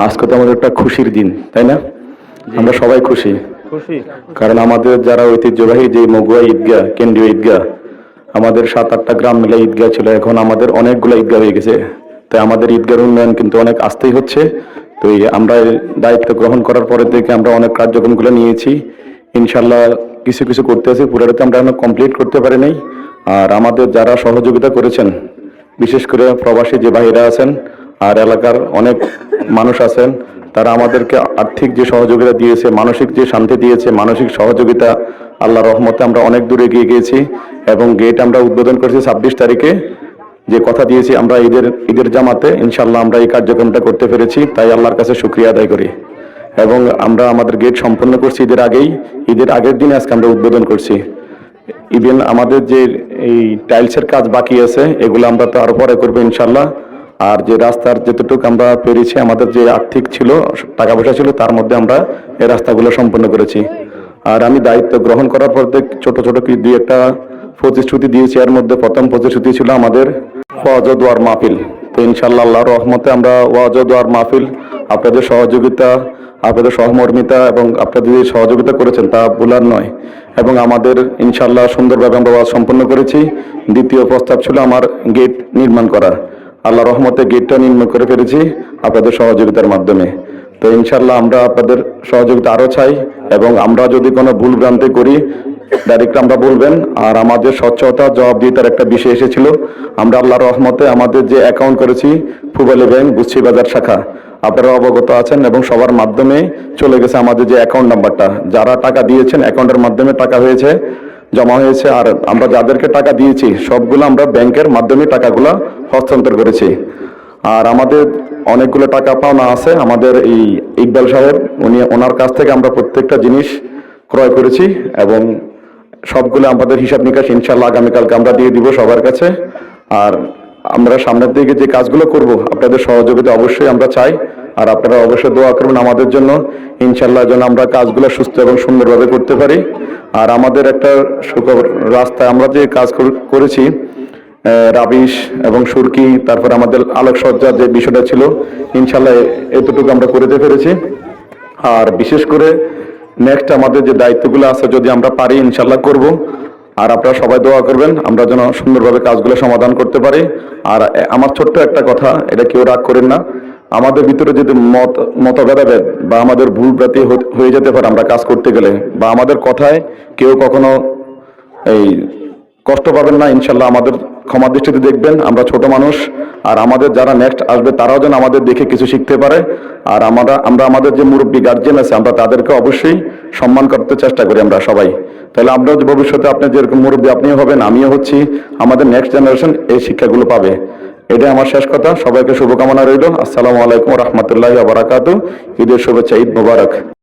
আজকে তো আমাদের একটা খুশির দিন, তাই না? আমরা সবাই খুশি, কারণ আমাদের যারা ঐতিহ্যবাহী যে মগুয়া ঈদগাহ, কেন্দ্রীয় ঈদগাহ, আমাদের 7-8টা গ্রাম মিলে ঈদগাহ ছিল, এখন আমাদের অনেকগুলো ঈদগাহ হয়ে গেছে। তাই আমাদের ঈদগাহের উন্নয়ন কিন্তু অনেক আস্তেই হচ্ছে। তো আমরা দায়িত্ব গ্রহণ করার পরে থেকে আমরা অনেক কার্যক্রমগুলো নিয়েছি। ইনশাল্লাহ কিছু কিছু করতে আছি, পুরোটাতে আমরা এখন কমপ্লিট করতে পারি নাই। আর আমাদের যারা সহযোগিতা করেছেন, বিশেষ করে প্রবাসী যে ভাইরা আছেন আর এলাকার অনেক মানুষ আছেন, তারা আমাদেরকে আর্থিক যে সহযোগিতা দিয়েছে, মানসিক যে শান্তি দিয়েছে, মানসিক সহযোগিতা, আল্লাহর রহমতে আমরা অনেক দূরে এগিয়ে গিয়েছি। এবং গেট আমরা উদ্বোধন করেছি 26 তারিখে, যে কথা দিয়েছি আমরা ঈদের জামাতে ইনশাল্লাহ আমরা এই কার্যক্রমটা করতে পেরেছি। তাই আল্লাহর কাছে শুকরিয়া আদায় করি। এবং আমরা আমাদের গেট সম্পন্ন করছি ঈদের আগের দিনে আজকে আমরা উদ্বোধন করছি। ইভেন আমাদের যে এই টাইলসের কাজ বাকি আছে, এগুলো আমরা তো আরো পরে করবো ইনশাল্লাহ। আর যে রাস্তার যেতটুকু আমরা পেরেছি, আমাদের যে আর্থিক ছিল, টাকা পয়সা ছিল, তার মধ্যে আমরা এই রাস্তাগুলো সম্পন্ন করেছি। আর আমি দায়িত্ব গ্রহণ করার পর ছোট ছোট কি দুই একটা প্রতিশ্রুতি দিয়েছি। এর মধ্যে প্রথম প্রতিশ্রুতি ছিল আমাদের ওয়াজ ও দোয়ার মাহফিল। তো ইনশাল্লাহ আল্লাহর রহমতে আমরা ওয়াজ ও দোয়ার মাহফিল, আপনাদের সহযোগিতা, আপনাদের সহমর্মিতা এবং আপনাদের যে সহযোগিতা করেছেন তা বলার নয়। এবং আমাদের ইনশাল্লাহ সুন্দরভাবে আমরা ওয়াজ সম্পন্ন করেছি। দ্বিতীয় প্রস্তাব ছিল আমার গেট নির্মাণ করা। আল্লাহ রহমতে গেটটা নির্মাণ করে ফেলেছি আপনাদের সহযোগিতার মাধ্যমে। তো ইনশাল্লাহ আমরা আপনাদের সহযোগিতা আরো চাই। এবং আমরা যদি কোনো ভুল ভ্রান্তি করি, ডাইরেক্ট আমরা বলবেন। আর আমাদের স্বচ্ছতা জবাবদিহিতার একটা বিষয় এসেছিল। আমরা আল্লাহর রহমতে আমাদের যে অ্যাকাউন্ট করেছি পূবালী ব্যাংক বুচ্ছি বাজার শাখা, আপনারা অবগত আছেন, এবং সবার মাধ্যমে চলে গেছে আমাদের যে অ্যাকাউন্ট নাম্বারটা। যারা টাকা দিয়েছেন অ্যাকাউন্টের মাধ্যমে টাকা হয়েছে, জমা হয়েছে। আর আমরা যাদেরকে টাকা দিয়েছি সবগুলো আমরা ব্যাংকের মাধ্যমে টাকাগুলো হস্তান্তর করেছি। আর আমাদের অনেকগুলো টাকা পাওনা আছে আমাদের এই ইকবাল সাহেব, ওনার কাছ থেকে আমরা প্রত্যেকটা জিনিস ক্রয় করেছি। এবং সবগুলো আমাদের হিসাব নিকাশ ইনশাল্লাহ আগামীকালকে আমরা দিয়ে দিব সবার কাছে। আর আমরা সামনের দিকে যে কাজগুলো করব, আপনাদের সহযোগিতা অবশ্যই আমরা চাই। আর আপনারা অবশ্যই দোয়া করবেন আমাদের জন্য, ইনশাল্লাহ যেন আমরা কাজগুলো সুস্থ এবং সুন্দরভাবে করতে পারি। আর আমাদের একটা রাস্তায় আমরা যে কাজ করেছি, রাবিশ এবং সুরকি, তারপর আমাদের আলোকসজ্জার যে বিষয়টা ছিল, ইনশাল্লাহ এতটুকু আমরা করতে পেরেছি। আর বিশেষ করে নেক্সট আমাদের যে দায়িত্বগুলো আছে, যদি আমরা পারি ইনশাল্লাহ করব। আর আপনারা সবাই দোয়া করবেন আমরা যেন সুন্দরভাবে কাজগুলো সমাধান করতে পারি। আর আমার ছোট্ট একটা কথা, এটা কেউ রাগ করেন না, আমাদের ভিতরে যদি মতভেদাভেদ বা আমাদের ভুল ভ্রান্তি হয়ে যেতে পারে আমরা কাজ করতে গেলে, বা আমাদের কথায় কেউ কখনো এই কষ্ট পাবেন না, ইনশাল্লাহ আমাদের ক্ষমা দৃষ্টিতে দেখবেন। আমরা ছোট মানুষ, আর আমাদের যারা নেক্সট আসবে তারাও যেন আমাদের দেখে কিছু শিখতে পারে। আর আমরা আমাদের যে মুরব্বী গার্জিয়ান আছে, আমরা তাদেরকে অবশ্যই সম্মান করতে চেষ্টা করি আমরা সবাই। তাহলে আমরা ভবিষ্যতে আপনি যেরকম মুরব্বী আপনিও হবেন, আমিও হচ্ছি, আমাদের নেক্সট জেনারেশন এই শিক্ষাগুলো পাবে। এটাই আমার শেষ কথা। সবাইকে শুভকামনা রইল। আসসালামু আলাইকুম রহমতুল্লাহি ওয়া বারাকাতুহু। ঈদের শুভেচ্ছা, ঈদ মোবারক।